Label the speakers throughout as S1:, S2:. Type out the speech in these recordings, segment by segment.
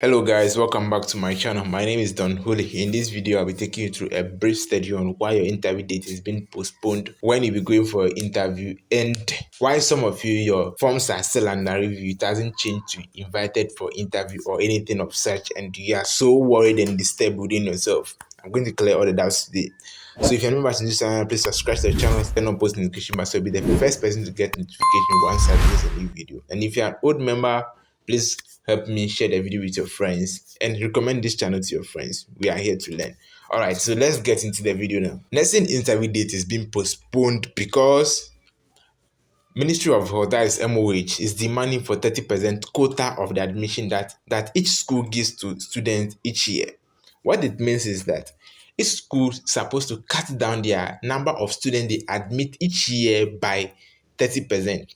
S1: Hello guys, welcome back to my channel. My name is Don Holy. In this video, I'll be taking you through a brief study on why your interview date is being postponed, when you'll be going for an interview, and why some of you, your forms are still under review. It hasn't changed to invited for interview or anything of such, and you are so worried and disturbed within yourself. I'm going to clear all the doubts today. So if you're new to this channel, please subscribe to the channel, turn on post notification bell so you'll be the first person to get notification once I release a new video. And if you're an old member, please help me share the video with your friends and recommend this channel to your friends. We are here to learn. All right, so let's get into the video now. Nursing interview date is being postponed because Ministry of Health, that is MOH, is demanding for 30% quota of the admission that each school gives to students each year. What it means is that each school is supposed to cut down their number of students they admit each year by 30%.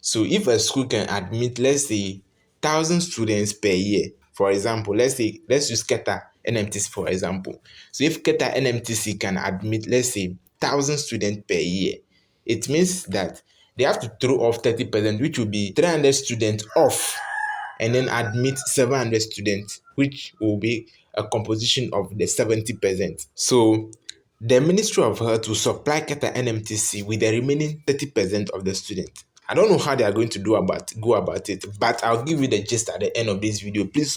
S1: So if a school can admit, let's say, 1,000 students per year, for example, let's use Keta NMTC for example. So if Keta NMTC can admit, let's say, 1,000 students per year, it means that they have to throw off 30%, which will be 300 students off, and then admit 700 students, which will be a composition of the 70%. So the Ministry of Health will supply Keta NMTC with the remaining 30% of the students. I don't know how they are going to go about it, but I'll give you the gist at the end of this video. Please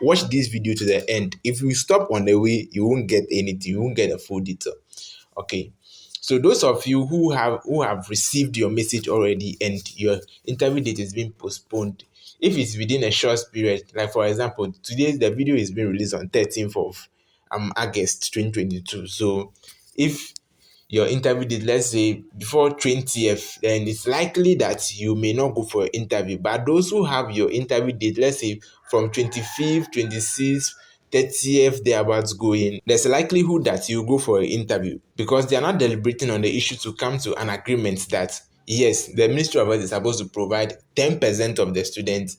S1: watch this video to the end. If you stop on the way, you won't get anything. You won't get a full detail. Okay. So those of you who have received your message already and your interview date is being postponed, if it's within a short period, like for example, today the video is being released on 13th of August 2022. So if your interview date, let's say before 20th, then it's likely that you may not go for an interview. But those who have your interview date, let's say from 25th, 26th, 30th, thereabouts going, there's a likelihood that you go for an interview because they are not deliberating on the issue to come to an agreement that yes, the Ministry of Health is supposed to provide 10% of the students,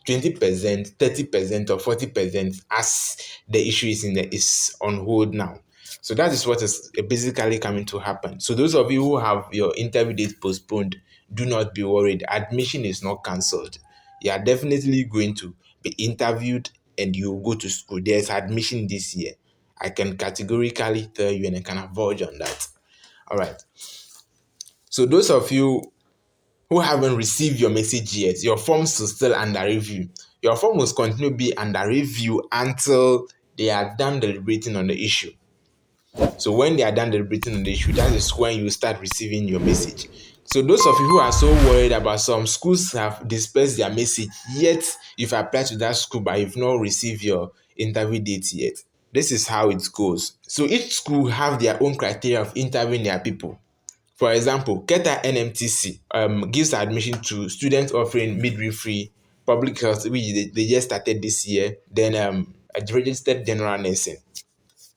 S1: 20%, 30%, or 40% as the issue is on hold now. So that is what is basically coming to happen. So those of you who have your interview date postponed, do not be worried. Admission is not cancelled. You are definitely going to be interviewed and you will go to school. There's admission this year. I can categorically tell you and I can vouch on that. All right. So those of you who haven't received your message yet, your forms are still under review. Your form will continue to be under review until they are done deliberating on the issue. So when they are done deliberating on the issue, that is when you start receiving your message. So those of you who are so worried about some schools have dispersed their message, yet you've applied to that school but you've not received your interview date yet. This is how it goes. So each school have their own criteria of interviewing their people. For example, Keta NMTC gives admission to students offering midwifery, public health, which they just started this year, then registered general nursing.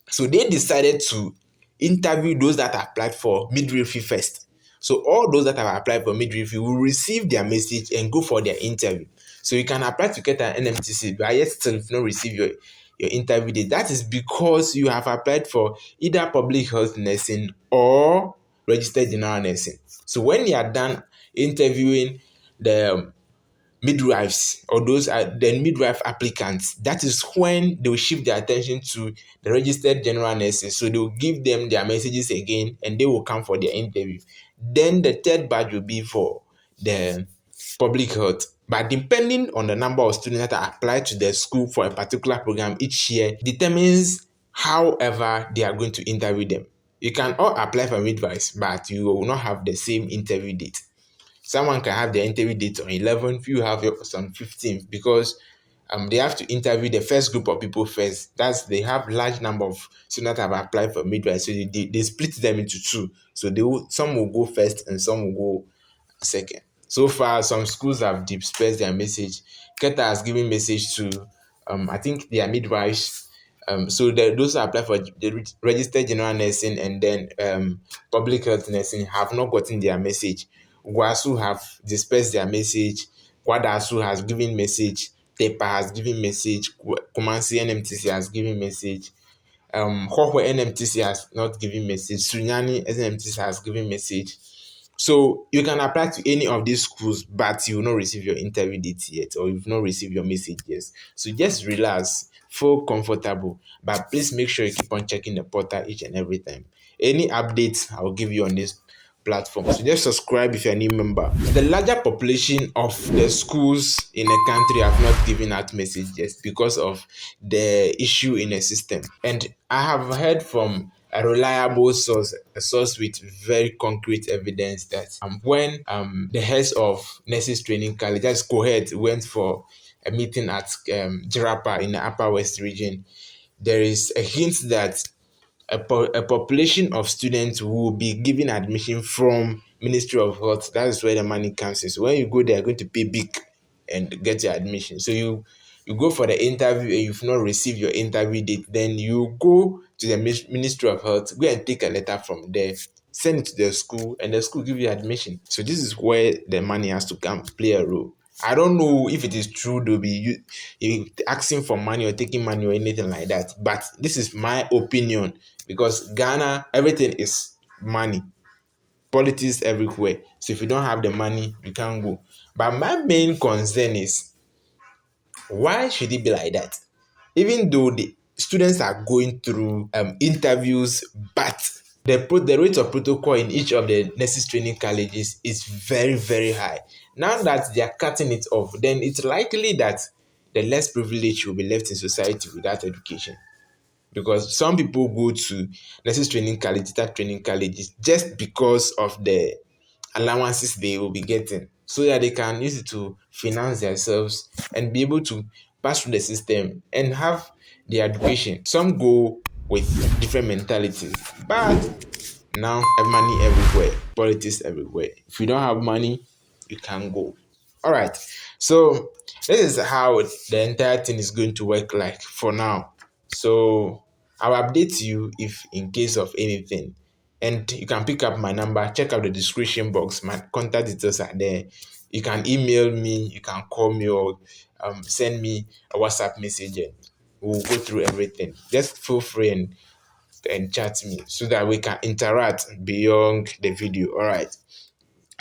S1: So they decided to interview those that applied for midwifery first. So all those that have applied for midwifery will receive their message and go for their interview. So you can apply to get an NMTC, but yet still not receive your interview date. That is because you have applied for either public health nursing or registered general nursing. So when you are done interviewing the midwives or those are the midwife applicants, that is when they will shift their attention to the registered general nurses. So they will give them their messages again and they will come for their interview. Then the third batch will be for the public health. But depending on the number of students that are applied to the school for a particular program each year determines however they are going to interview them. You can all apply for midwives, but you will not have the same interview date. Someone can have their interview date on 11th, you have yours on 15th because they have to interview the first group of people first. They have large number of students that have applied for midwife, so they split them into two. So some will go first and some will go second. So far, some schools have dispersed their message. Keta has given message to I think their midwives. Those who apply for the registered general nursing and then public health nursing have not gotten their message. Guasu have dispersed their message. Kwadasu has given message. Tepa has given message. Kumasi NMTC has given message. Hohwe NMTC has not given message. Sunyani NMTC has given message. So you can apply to any of these schools, but you will not receive your interview date yet, or you've not received your message yet. So just relax, feel comfortable, but please make sure you keep on checking the portal each and every time. Any updates I will give you on this platform. So just subscribe if you're a new member. The larger population of the schools in a country have not given out messages because of the issue in the system. And I have heard from a reliable source, a source with very concrete evidence that when the heads of nurses training college, that's cohort, went for a meeting at Jirapa in the Upper West region, there is a hint that a population of students who will be given admission from Ministry of Health. That is where the money comes in. So when you go there, you're going to pay big and get your admission. So you go for the interview and you've not received your interview date, then you go to the Ministry of Health, go and take a letter from there, send it to the school, and the school give you admission. So this is where the money has to come play a role. I don't know if it is true to be asking for money or taking money or anything like that, but this is my opinion because Ghana, everything is money, politics everywhere. So if you don't have the money, you can't go. But my main concern is, why should it be like that? Even though the students are going through interviews, but the rate of protocol in each of the nurses training colleges is very, very high. Now that they are cutting it off, then it's likely that the less privileged will be left in society without education. Because some people go to nurses training college, start training colleges just because of the allowances they will be getting, so that they can use it to finance themselves and be able to pass through the system and have their education. Some go with different mentalities, but now have money everywhere, politics everywhere. If you don't have money, you can't go. All right. So this is how the entire thing is going to work like for now. So I'll update you if in case of anything. And you can pick up my number, check out the description box. My contact details are there. You can email me, you can call me, or send me a WhatsApp message, and we'll go through everything. Just feel free and chat me so that we can interact beyond the video. All right.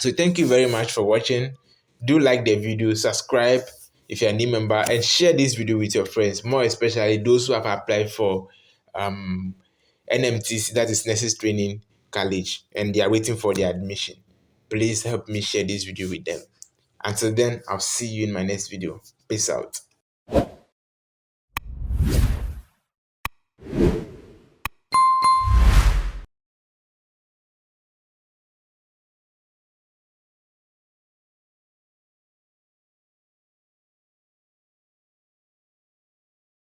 S1: So thank you very much for watching. Do like the video, subscribe if you're a new member, and share this video with your friends, more especially those who have applied for NMTC, that is Nurses Training College, and they are waiting for their admission. Please help me share this video with them. Until then, I'll see you in my next video. Peace out.